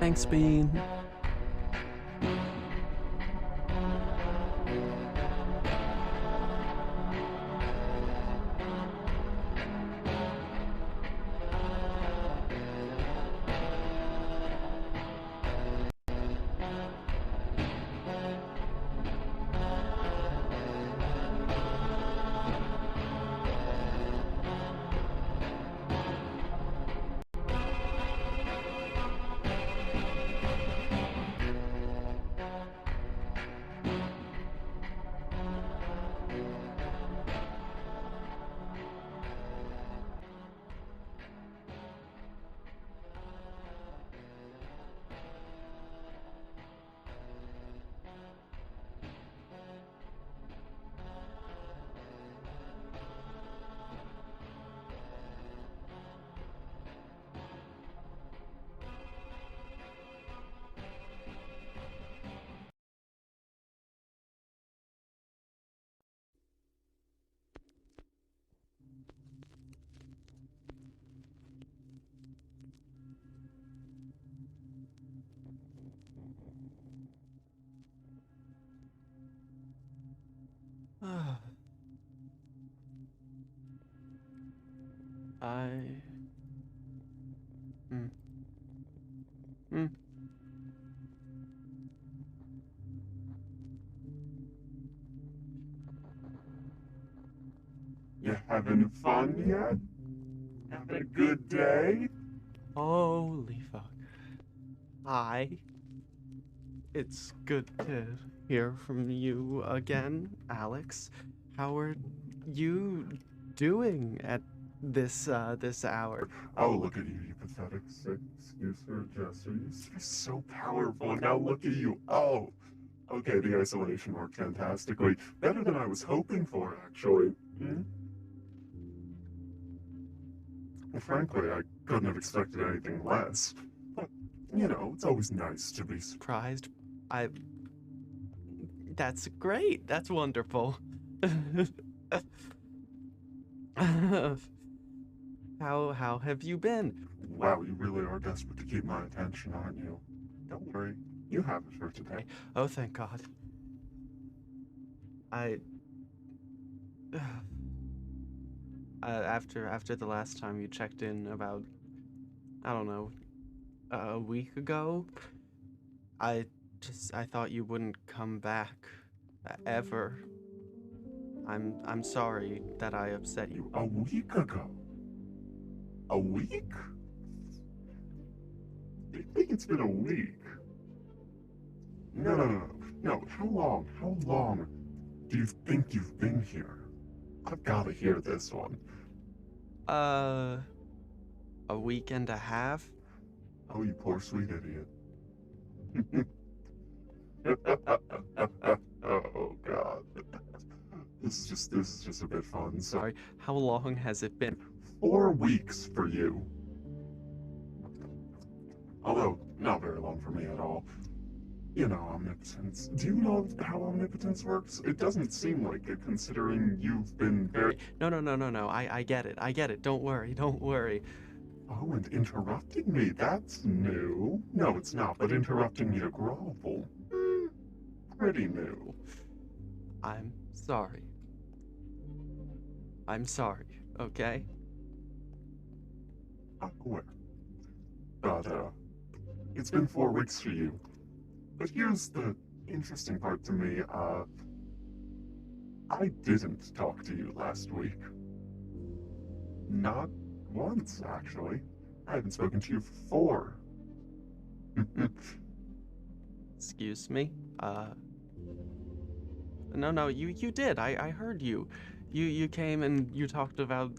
Thanks, Bean. I... Hmm. Hmm. You having fun yet? Having a good day? Holy fuck. Hi. It's good to hear from you again, Alex. How are you doing at this hour? Oh, look at you, you pathetic excuser jester. You used to be so powerful, and now look at you. Oh, okay, the isolation worked fantastically. Better than I was hoping for, actually. Hmm? Well, frankly, I couldn't have expected anything less. But, it's always nice to be Surprised? I... That's great. That's wonderful. How have you been? Wow, you really are desperate to keep my attention, aren't you? Don't worry, you have it for today. Oh, thank God. I after the last time you checked in about, I don't know, a week ago, I thought you wouldn't come back ever. I'm sorry that I upset you. A week ago? A week? I think it's been a week. No. How long? How long do you think you've been here? I've got to hear this one. Uh, a week and a half? Oh, you poor sweet idiot. Oh, God. This is just a bit fun. Sorry, how long has it been? 4 weeks for you. Although, not very long for me at all. Omnipotence. Do you know how omnipotence works? It doesn't seem like it, considering you've been very... No. I get it. Don't worry. Oh, and interrupting me, that's new. No, it's not, but interrupting me to grovel. Pretty new. I'm sorry. I'm sorry, okay? I'm aware. But, it's been 4 weeks for you. But here's the interesting part to me, I didn't talk to you last week. Not once, actually. I haven't spoken to you for 4. Excuse me? No, you did. I heard you. You came and you talked about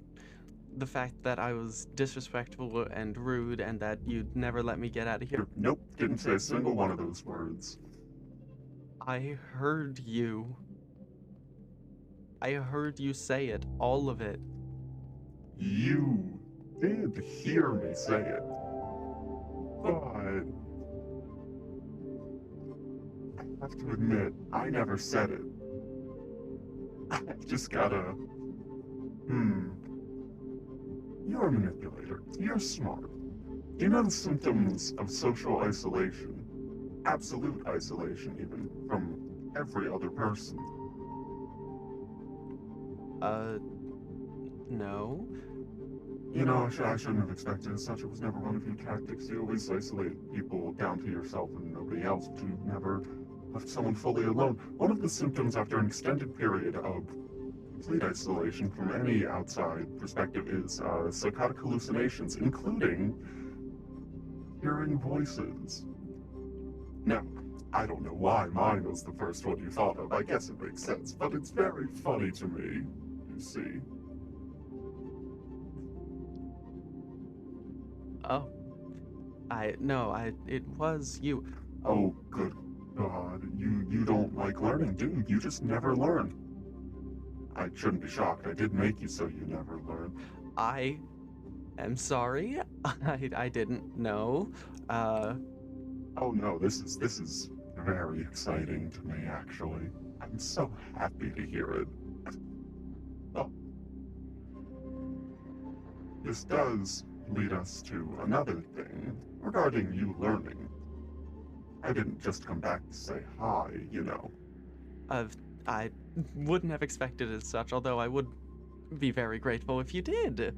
the fact that I was disrespectful and rude and that you'd never let me get out of here. Nope, didn't say a single one of those words. I heard you. I heard you say it, all of it. You did hear me say it. But I have to admit, I never said it. I've just gotta... You're a manipulator. You're smart. You know the symptoms of social isolation, absolute isolation even, from every other person. Uh, no. You know, I shouldn't have expected as such. It was never one of your tactics. You always isolate people down to yourself and nobody else, but you never left someone fully alone. One of the symptoms after an extended period of complete isolation from any outside perspective is psychotic hallucinations, including hearing voices. Now, I don't know why mine was the first one you thought of. I guess it makes sense, but it's very funny to me, you see. Oh, it was you. Oh, good God. You don't like learning, do you? You just never learn. I shouldn't be shocked. I did make you so you never learn. I am sorry. I didn't know. Oh no, this is very exciting to me, actually. I'm so happy to hear it. Oh, this does lead us to another thing regarding you learning. I didn't just come back to say hi, you know. I wouldn't have expected as such, although I would be very grateful if you did.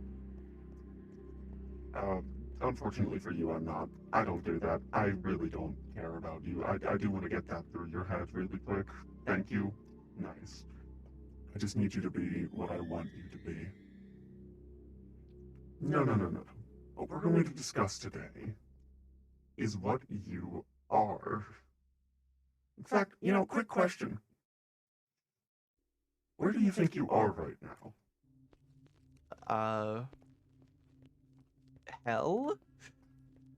Uh, Unfortunately for you, I'm not. I don't do that. I really don't care about you. I do want to get that through your head really quick. Thank you. Nice. I just need you to be what I want you to be. No. What we're going to discuss today is what you are. In fact, you know, quick question. Where do you think you are right now? Uh, hell?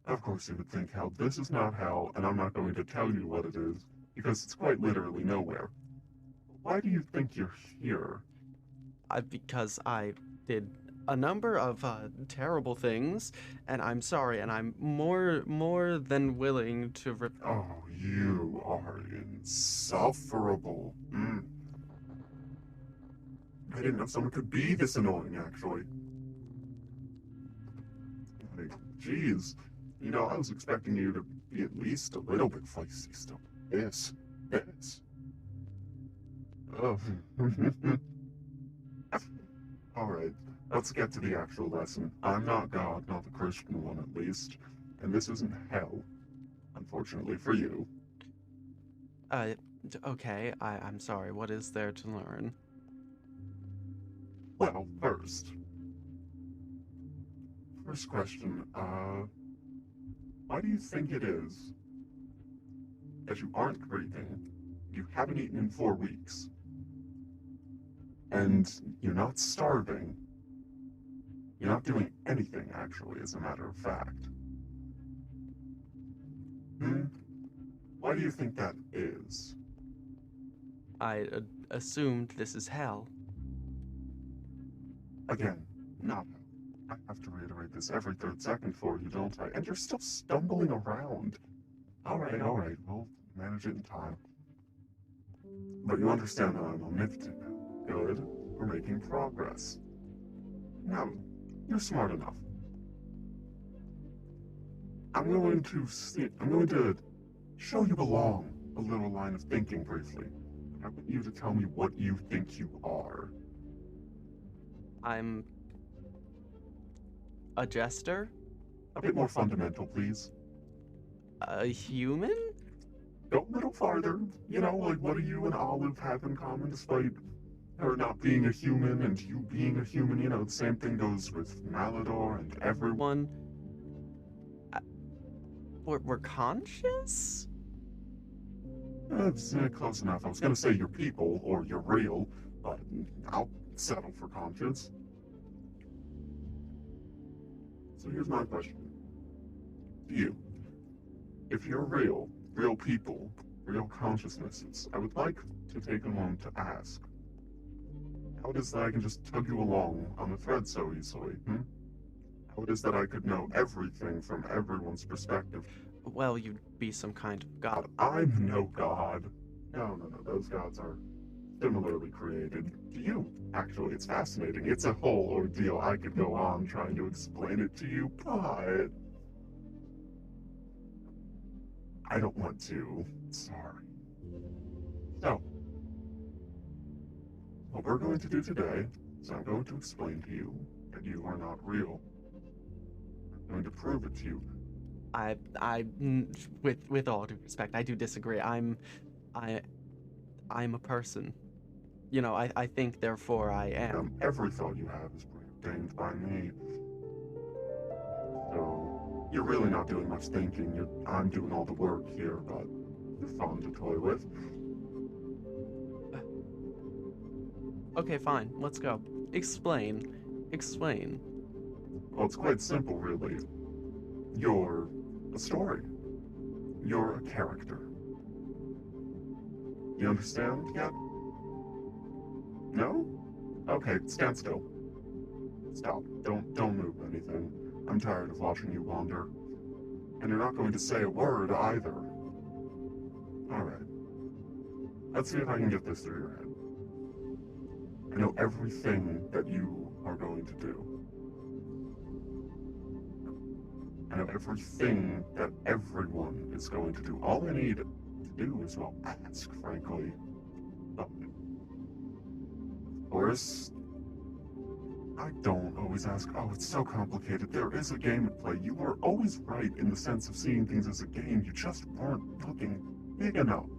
Of course you would think hell. This is not hell, and I'm not going to tell you what it is, because it's quite literally nowhere. Why do you think you're here? Because I did a number of terrible things, and I'm sorry, and I'm more than willing to Oh, you are insufferable. I didn't know someone could be this annoying, actually. Like, jeez. You know, I was expecting you to be at least a little bit feisty still. This. Oh. Alright, let's get to the actual lesson. I'm not God, not the Christian one at least. And this isn't hell. Unfortunately for you. uh, okay, I'm sorry. What is there to learn? Well, first question, why do you think it is that you aren't breathing, you haven't eaten in 4 weeks, and you're not starving, you're not doing anything, actually, as a matter of fact? Why do you think that is? I assumed this is hell. Again, not hell. I have to reiterate this every 3rd second for you, don't I? And you're still stumbling around. Alright, we'll manage it in time. But you understand that I'm omnipotent now. Good. We're making progress. Now, you're smart enough. I'm going to show you along a little line of thinking briefly. I want you to tell me what you think you are. I'm a jester? A bit more fundamental, please. A human? Go a little farther. You know, like what do you and Olive have in common despite her not being a human and you being a human? You know, the same thing goes with Malador and everyone. We're conscious? That's close enough. I was gonna say you're people, or you're real, but I'll settle for conscience. So here's my question. To you. If you're real people, real consciousnesses, I would like to take a moment to ask, how it is that I can just tug you along on the thread so easily, How it is that I could know everything from everyone's perspective? Well, you'd be some kind of god. I'm no god. No, those gods are similarly created to you. Actually, it's fascinating. It's a whole ordeal. I could go on trying to explain it to you, but I don't want to. Sorry. So, what we're going to do today is I'm going to explain to you that you are not real. I'm going to prove it to you. With all due respect, I do disagree. I, I'm a person. You know, I think, therefore I am. Every thought you have is preordained by me. So, you're really not doing much thinking. I'm doing all the work here, but you're fun to toy with. Okay, fine. Let's go. Explain. Explain. Well, it's quite simple, really. You're a story. You're a character. You understand yet? No? Okay, stand still. Stop. Don't move anything. I'm tired of watching you wander. And you're not going to say a word either. Alright. Let's see if I can get this through your head. I know everything that you are going to do. I know everything that everyone is going to do. All I need to do is, well, ask, frankly. But, of course, I don't always ask, oh, it's so complicated. There is a game at play. You were always right in the sense of seeing things as a game. You just weren't looking big enough.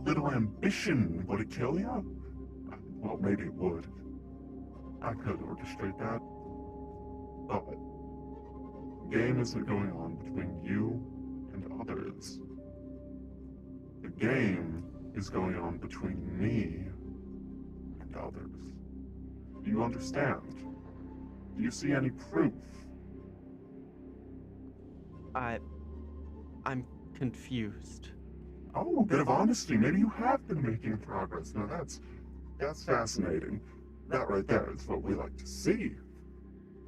A little ambition, would it kill you? Well, maybe it would. I could orchestrate that. But the game isn't going on between you and others. The game is going on between me and others. Do you understand? Do you see any proof? I'm confused. Oh, a bit of honesty. Maybe you have been making progress. Now that's fascinating. That right there is what we like to see.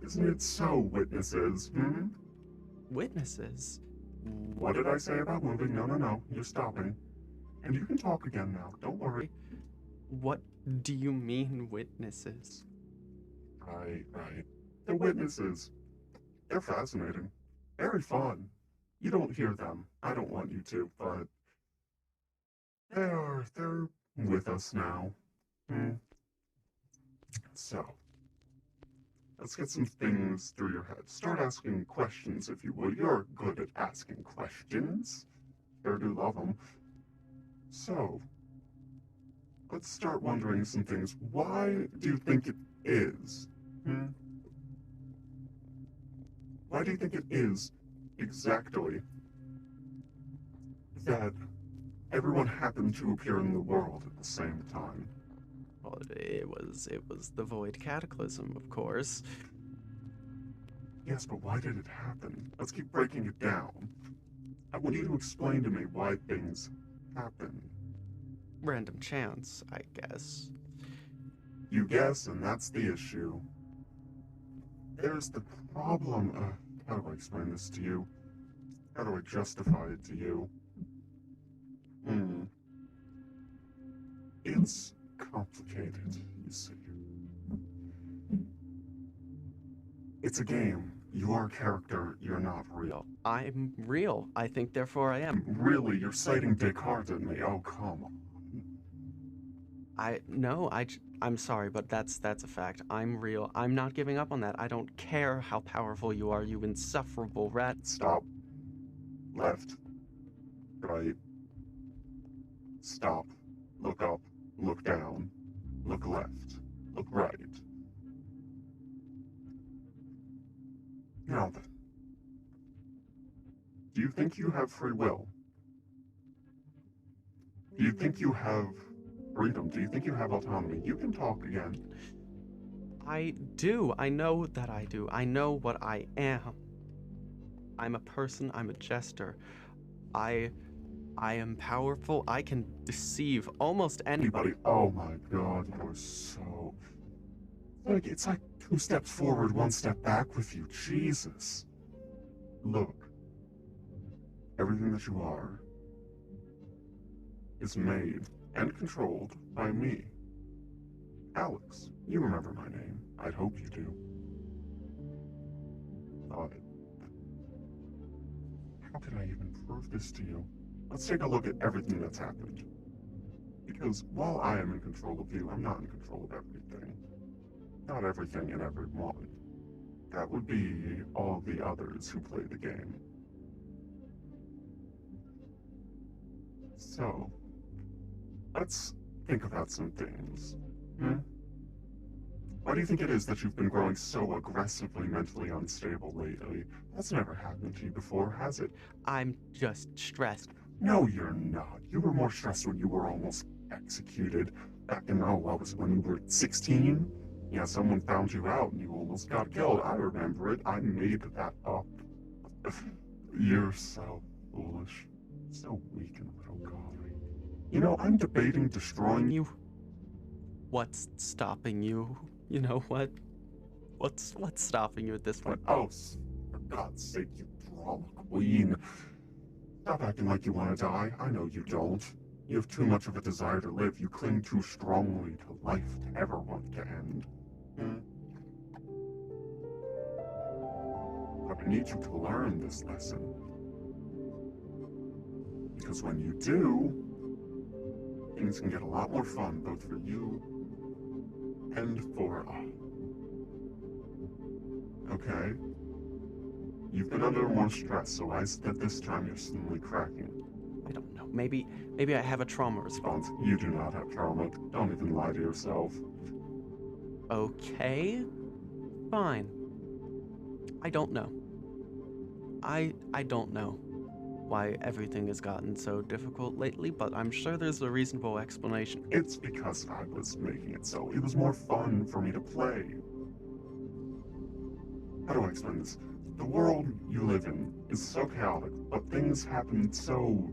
Isn't it so, witnesses? Hmm? Witnesses? What did I say about moving? No. You're stopping. And you can talk again now. Don't worry. What do you mean, witnesses? Right. The witnesses. They're fascinating. Very fun. You don't hear them. I don't want you to, but they're with us now. So, let's get some things through your head. Start asking questions, if you would. You're good at asking questions. Sure do love them. So, let's start wondering some things. Why do you think it is? Why do you think it is exactly that everyone happened to appear in the world at the same time? Well, it was the Void Cataclysm, of course. Yes, but why did it happen? Let's keep breaking it down. I want you to explain to me why things happen. Random chance, I guess. You guess, and that's the issue. There's the problem. How do I explain this to you? How do I justify it to you? It's complicated, you see. It's a game. You're a character. You're not real. I'm real. I think, therefore I am. Really? You're citing Descartes at me? Oh, come on. I'm sorry, but that's a fact. I'm real. I'm not giving up on that. I don't care how powerful you are, you insufferable rat. Stop. Left. Right. Stop. Look up. Look down. Look left. Look right. Now then. Do you think you have free will? Do you think you have freedom? Do you think you have autonomy? You can talk again. I do. I know that I do. I know what I am. I'm a person. I'm a jester. I am powerful. I can deceive almost anybody. Oh my god, you're so... It's like 2 steps forward, 1 step back with you. Jesus. Look. Everything that you are is made and controlled by me. Alex. You remember my name. I'd hope you do. How can I even prove prove this to you. Let's take a look at everything that's happened. Because while I am in control of you, I'm not in control of everything. Not everything and everyone. That would be all the others who play the game. So, let's think about some things. Why do you think it is that you've been growing so aggressively mentally unstable lately? That's never happened to you before, has it? I'm just stressed. No, you're not. You were more stressed when you were almost executed. Back in, what was it, when you were 16? Yeah, someone found you out and you almost got killed. I remember it. I made that up. You're so foolish. So weak and little golly. You know, I'm debating destroying You. What's stopping you? You know what? What's stopping you at this point? Oh, for God's sake, you drama queen. Stop acting like you want to die. I know you don't. You have too much of a desire to live. You cling too strongly to life to ever want to end. But I need you to learn this lesson. Because when you do, things can get a lot more fun, both for you and for us. Okay? You've been under more stress, so why is it that this time you're suddenly cracking? I don't know. Maybe I have a trauma response. You do not have trauma. Don't even lie to yourself. Okay. Fine. I don't know. I don't know why everything has gotten so difficult lately, but I'm sure there's a reasonable explanation. It's because I was making it so. It was more fun for me to play. How do I explain this? The world you live in is so chaotic, but things happen so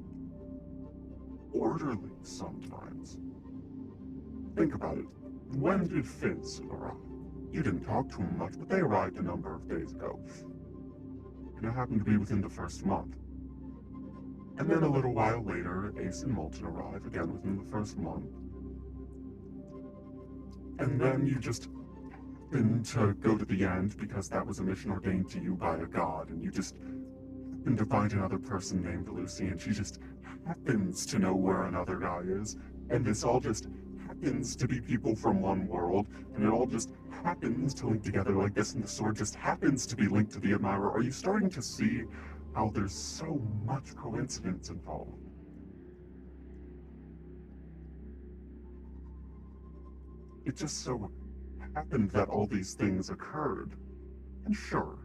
orderly sometimes. Think about it. When did Fizz arrive? You didn't talk to him much, but they arrived a number of days ago. And it happened to be within the first month. And then a little while later, Ace and Molten arrive again within the first month. And then you just happen to go to the end because that was a mission ordained to you by a god, and you just happen to find another person named Lucy, and she just happens to know where another guy is, and this all just happens to be people from one world, and it all just happens to link together like this, and the sword just happens to be linked to the admirer. Are you starting to see how there's so much coincidence involved? It just so happened that all these things occurred. And sure,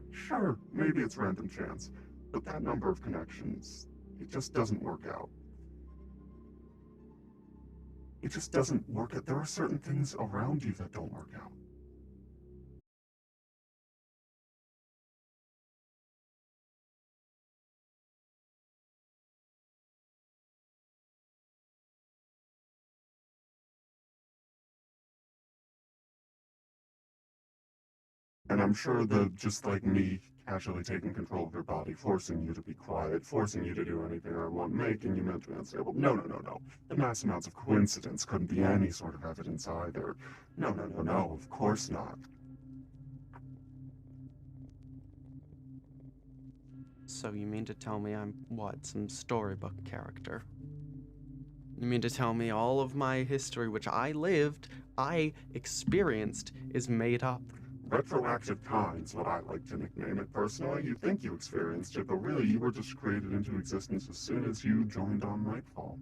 maybe it's random chance, but that number of connections, it just doesn't work out. It just doesn't work out. There are certain things around you that don't work out. And I'm sure that just like me casually taking control of your body, forcing you to be quiet, forcing you to do anything I want, making you mentally unstable. No. The mass amounts of coincidence couldn't be any sort of evidence either. No, of course not. So you mean to tell me I'm, what, some storybook character? You mean to tell me all of my history, which I lived, I experienced, is made up? Retroactive time's what I like to nickname it personally. You think you experienced it, but really you were just created into existence as soon as you joined on Nightfall.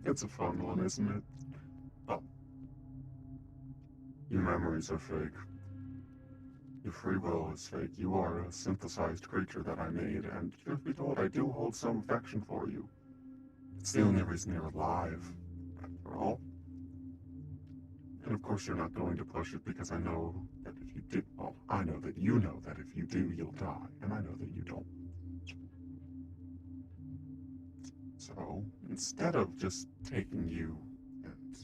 It's a fun one, isn't it? Well, your memories are fake. Your free will is fake. You are a synthesized creature that I made, and truth be told, I do hold some affection for you. It's the only reason you're alive, after all. And of course you're not going to push it because I know that if you do, well, I know that you know that if you do, you'll die, and I know that you don't. So, instead of just taking you and,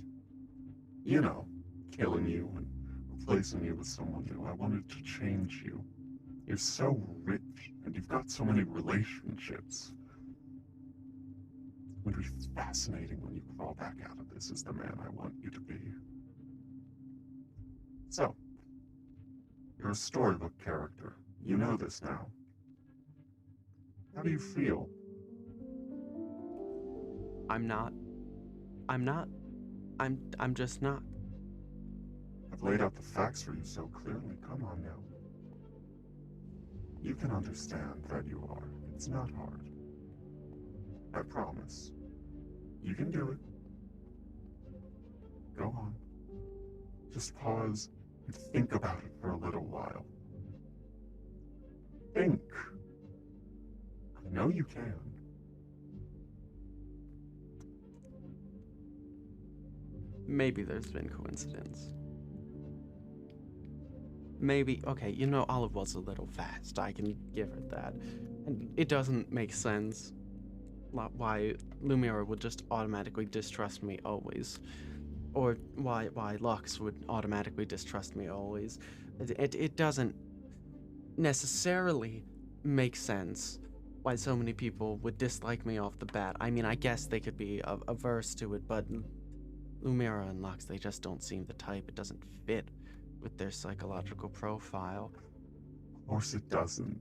killing you and replacing you with someone new, I wanted to change you. You're so rich, and you've got so many relationships. It would be fascinating when you crawl back out of this as the man I want you to be. So, you're a storybook character. You know this now. How do you feel? I'm not. I'm not. I'm just not. I've laid out the facts for you so clearly. Come on now. You can understand that you are. It's not hard. I promise. You can do it. Go on. Just pause and think about it for a little while. Think. I know you can. Maybe there's been coincidence. Maybe, okay, you know, Olive was a little fast. I can give her that. And it doesn't make sense why Lumira would just automatically distrust me always. Or why Lux would automatically distrust me always. It doesn't necessarily make sense why so many people would dislike me off the bat. I mean, I guess they could be averse to it, but Lumira and Lux, they just don't seem the type. It doesn't fit with their psychological profile. Of course it doesn't.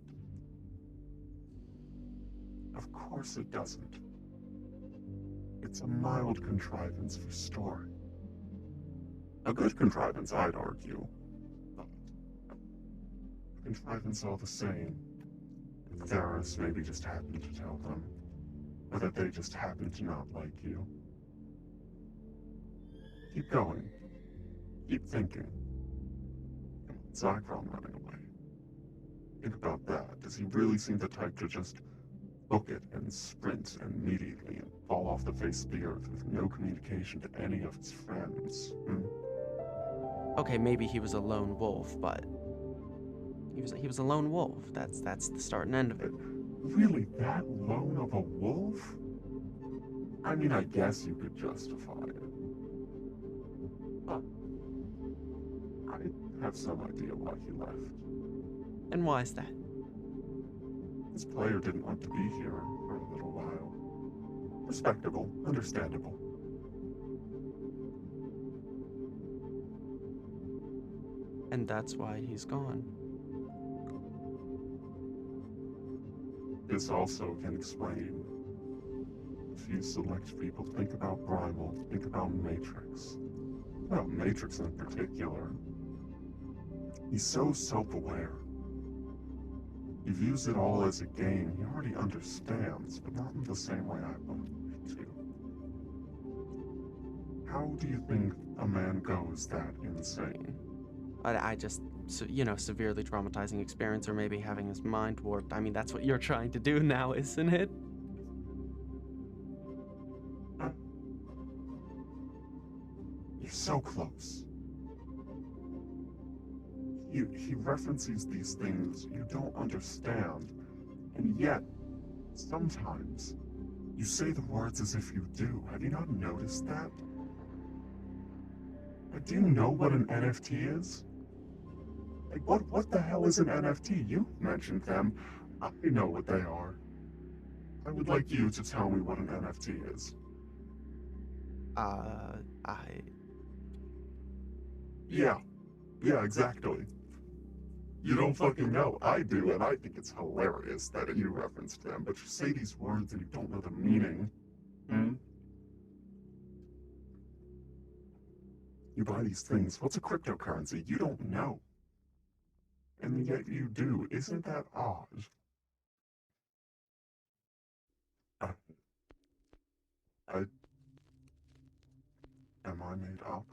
Of course it doesn't. It's a mild contrivance for story. A good contrivance, I'd argue. But a contrivance all the same. The Theros maybe just happened to tell them. Or that they just happen to not like you. Keep going. Keep thinking. Zychron running away. Think about that. Does he really seem the type to just book it and sprint immediately and fall off the face of the earth with no communication to any of his friends? Okay, maybe he was a lone wolf, but he was a lone wolf. That's the start and end of it. Really that lone of a wolf? I mean, I guess you could justify it. But I have some idea why he left. And why is that? His player didn't want to be here for a little while. Respectable, understandable. And that's why he's gone. This also can explain a few select people. Think about Primal, think about Matrix. Well, Matrix in particular. He's so self-aware. He views it all as a game. He already understands, but not in the same way I want him to. How do you think a man goes that insane? I just, you know, severely traumatizing experience, or maybe having his mind warped. I mean, that's what you're trying to do now, isn't it? You're so close. He references these things you don't understand, and yet, sometimes, you say the words as if you do. Have you not noticed that? Like, do you know what an NFT is? Like, what the hell is an NFT? You mentioned them. I know what they are. I would like you to tell me what an NFT is. Yeah, exactly. You don't fucking know. I do, and I think it's hilarious that you referenced them, but you say these words and you don't know the meaning. You buy these things. What's a cryptocurrency? You don't know. And yet you do. Isn't that odd? I... Am I made up?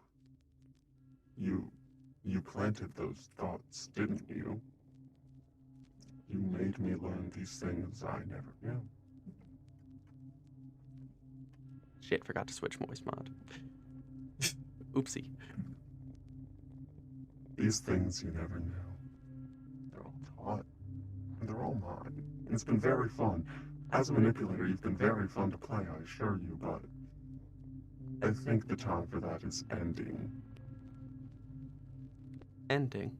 You planted those thoughts, didn't you? You made me learn these things I never knew. Shit, forgot to switch voice mod. Oopsie. These things you never knew. They're all taught, and they're all mine. And it's been very fun. As a manipulator, you've been very fun to play, I assure you, but I think the time for that is ending. Ending?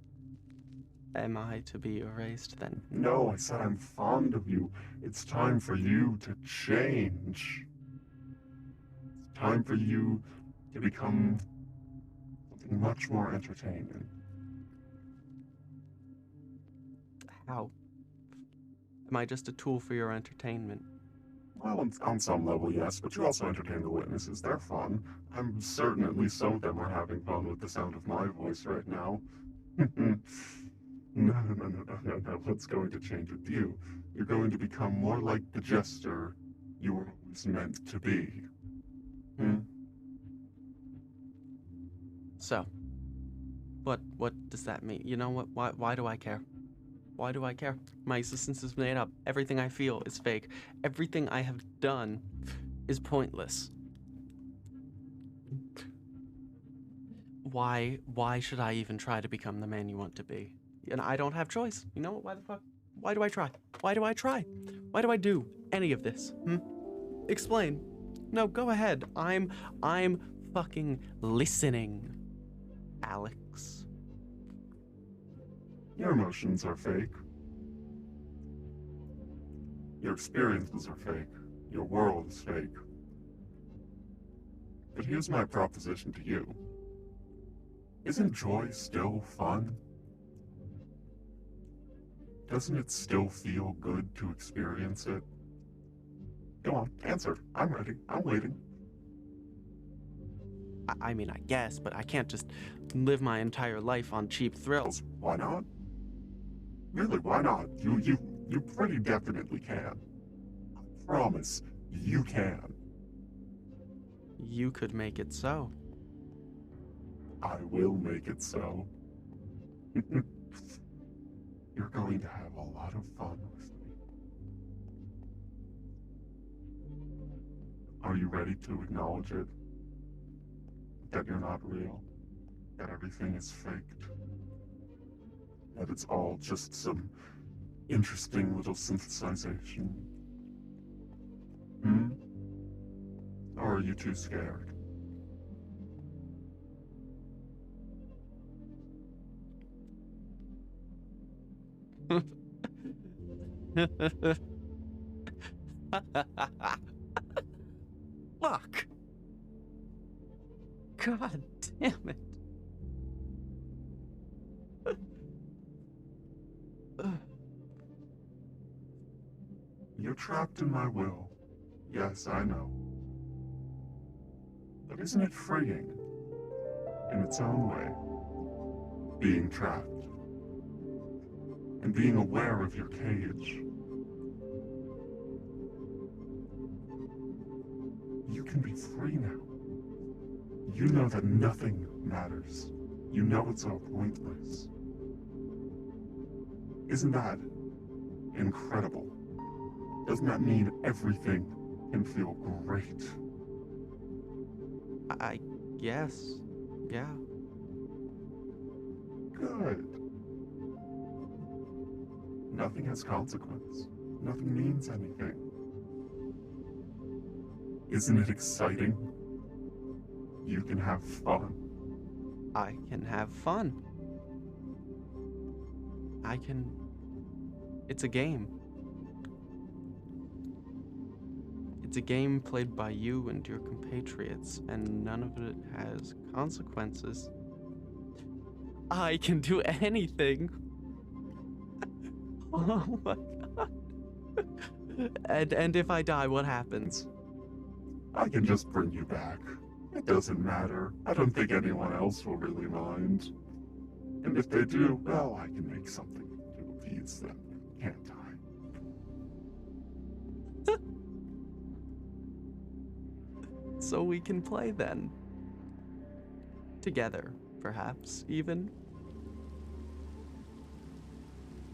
Am I to be erased then? No, I said I'm fond of you. It's time for you to change. It's time for you to become something much more entertaining. How? Am I just a tool for your entertainment? Well, on some level, yes, but you also entertain the witnesses. They're fun. I'm certain at least some of them are having fun with the sound of my voice right now. No, no, no, no, no, no. What's going to change with you? You're going to become more like the jester you were always meant to be. Hmm? So, what does that mean? You know what? Why do I care? Why do I care? My existence is made up. Everything I feel is fake. Everything I have done is pointless. Why should I even try to become the man you want to be? And I don't have choice. You know what? Why the fuck? Why do I try? Why do I try? Why do I do any of this? Explain. No, go ahead. I'm fucking listening, Alex. Your emotions are fake. Your experiences are fake. Your world is fake. But here's my proposition to you. Isn't joy still fun? Doesn't it still feel good to experience it? Go on, answer. I'm ready. I'm waiting. I mean, I guess, but I can't just live my entire life on cheap thrills. Why not? Really, why not? You pretty definitely can. I promise, you can. You could make it so. I will make it so. You're going to have a lot of fun with me. Are you ready to acknowledge it? That you're not real? That everything is faked? That it's all just some interesting little synthesization? Or are you too scared? Fuck. God damn it. You're trapped in my will. Yes, I know. But isn't it freeing? In its own way. Being trapped. And being aware of your cage. You can be free now. You know that nothing matters. You know it's all pointless. Isn't that incredible? Doesn't that mean everything can feel great? I guess. Yeah. Good. Nothing has consequence. Nothing means anything. Isn't it exciting? You can have fun. I can have fun. It's a game. It's a game played by you and your compatriots, and none of it has consequences. I can do anything. Oh my god. And if I die, what happens? I can just bring you back. It doesn't matter. I don't think anyone else will really mind. And if they do, well, I can make something to appease them, can't I? So we can play then. Together, perhaps, even.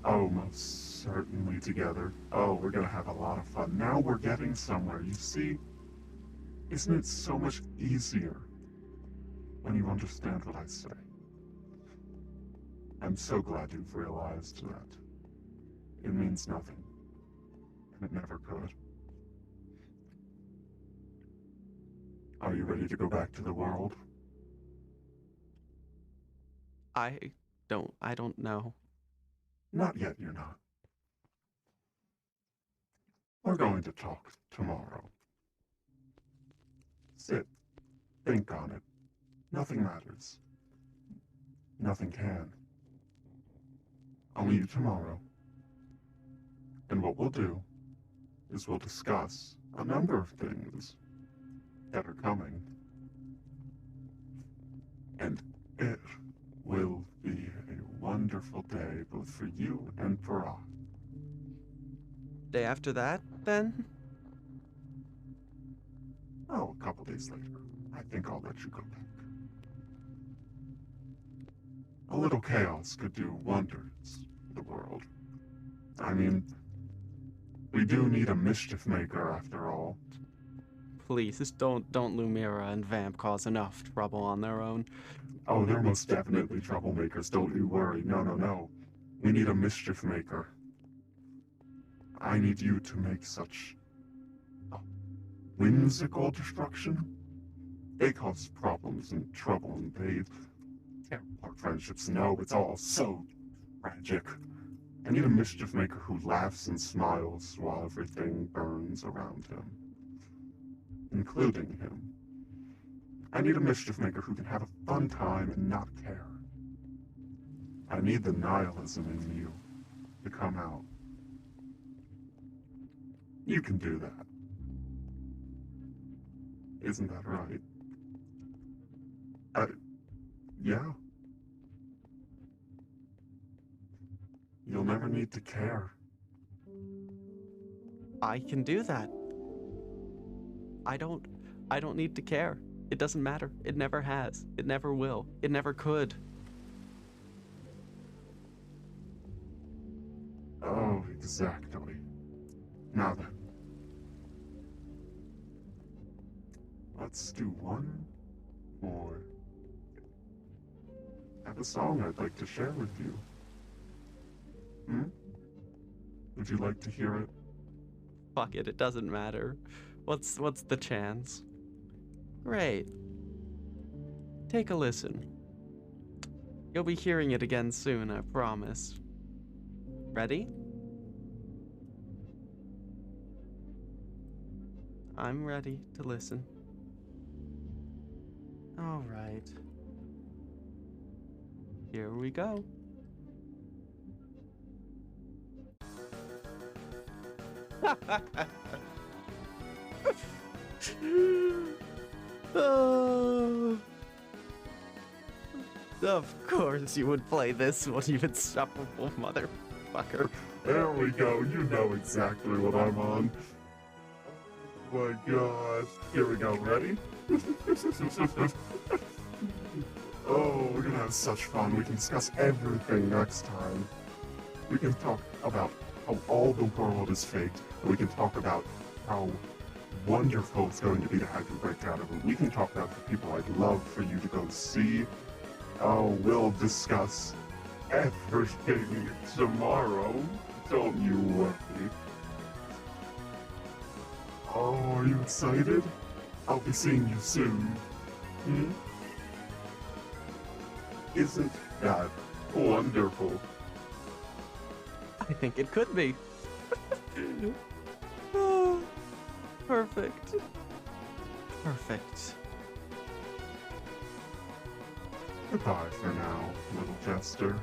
Oh, most certainly together. Oh, we're gonna have a lot of fun. Now we're getting somewhere, you see? Isn't it so much easier when you understand what I say? I'm so glad you've realized that. It means nothing. And it never could. Are you ready to go back to the world? I don't know. Not yet, you're not. We're going to talk tomorrow. Sit. Think on it. Nothing matters. Nothing can. I'll meet you tomorrow. And what we'll do is we'll discuss a number of things that are coming. And it will be a wonderful day both for you and for I. Day after that, then? Oh, a couple days later, I think I'll let you go back. A little chaos could do wonders in the world. I mean, we do need a mischief maker after all. Please, just don't Lumira and Vamp cause enough trouble on their own. Oh, they're most definitely troublemakers, don't you worry. No. We need a mischief maker. I need you to make such whimsical destruction. They cause problems and trouble and they tear apart friendships. No, it's all so tragic. I need a mischief maker who laughs and smiles while everything burns around him, including him. I need a mischief maker who can have a fun time and not care. I need the nihilism in you to come out. You can do that. Isn't that right? Yeah. You'll never need to care. I can do that. I don't need to care. It doesn't matter. It never has. It never will. It never could. Oh, exactly. Now then. Let's do one more. I have a song I'd like to share with you. Would you like to hear it? Fuck it, it doesn't matter. What's the chance? Great. Take a listen. You'll be hearing it again soon, I promise. Ready? I'm ready to listen. All right. Here we go. Oh. Of course you would play this one, you insufferable motherfucker. There we go, you know exactly what I'm on. Oh my god. Here we go, ready? Oh, we're gonna have such fun. We can discuss everything next time. We can talk about how all the world is faked, and we can talk about how wonderful it's going to be to have you break out of it. We can talk about the people I'd love for you to go see. Oh, we'll discuss everything tomorrow. Don't you worry. Oh, are you excited? I'll be seeing you soon. Isn't that wonderful? I think it could be. Oh, perfect. Perfect. Goodbye for now, little jester.